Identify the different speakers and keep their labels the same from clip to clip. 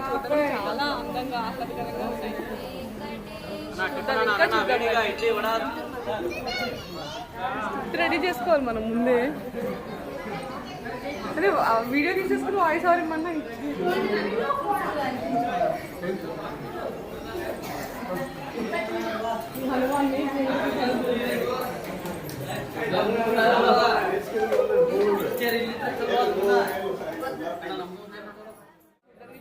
Speaker 1: చూడడం చాలా అందంగా ఆహ్లాదకరంగా ఉన్నాయి. రెడీ చేసుకోవాలి మనం ముందే, అదే వీడియో తీసేసుకుని వాయిస్ ఓవర్ ఇమ్మన్నా.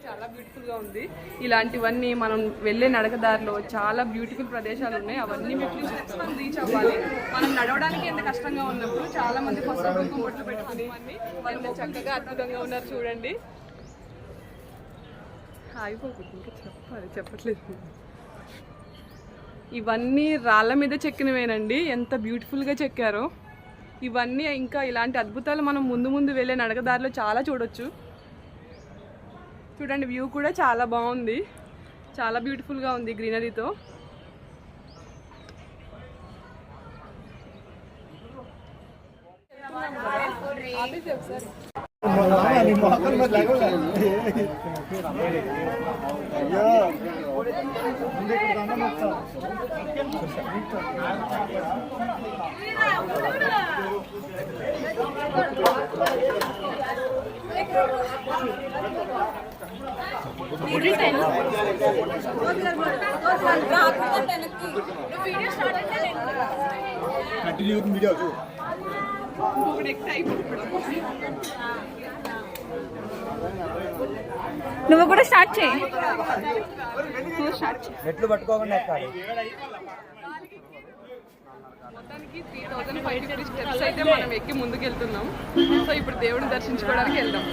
Speaker 1: చాలా బ్యూటిఫుల్ గా ఉంది. ఇలాంటివన్నీ మనం వెళ్ళే నడకదారిలో చాలా బ్యూటిఫుల్ ప్రదేశాలు ఉన్నాయి. అవన్నీ మనం రీచ్ అవ్వాలి. మనం నడవడానికి ఎంత కష్టంగా ఉన్నప్పుడు చాలా మంది పసుపు కుంకుమట్లు పెట్టుకుని వాళ్ళు చక్కగా అద్భుతంగా ఉన్నారు. చూడండి, ఆగిపోతుంది, ఇంకా చెప్పట్లేదు. ఇవన్నీ రాళ్ళ మీద చెక్కినవేనండి. ఎంత బ్యూటిఫుల్గా చెక్కారో. ఇవన్నీ ఇంకా ఇలాంటి అద్భుతాలు మనం ముందు ముందు వెళ్ళే నడకదారిలో చాలా చూడొచ్చు. చూడండి, వ్యూ కూడా చాలా బాగుంది, చాలా బ్యూటిఫుల్గా ఉంది గ్రీనరీతో. నువ్వు కూడా స్టార్ట్ చేయి.
Speaker 2: మెట్లు పట్టుకోకుండా
Speaker 1: మొత్తానికి 3500 స్టెప్స్ అయితే మనం ఎక్కి ముందుకు వెళ్తున్నాం. సో ఇప్పుడు దేవుడిని దర్శించుకోవడానికి వెళ్దాం.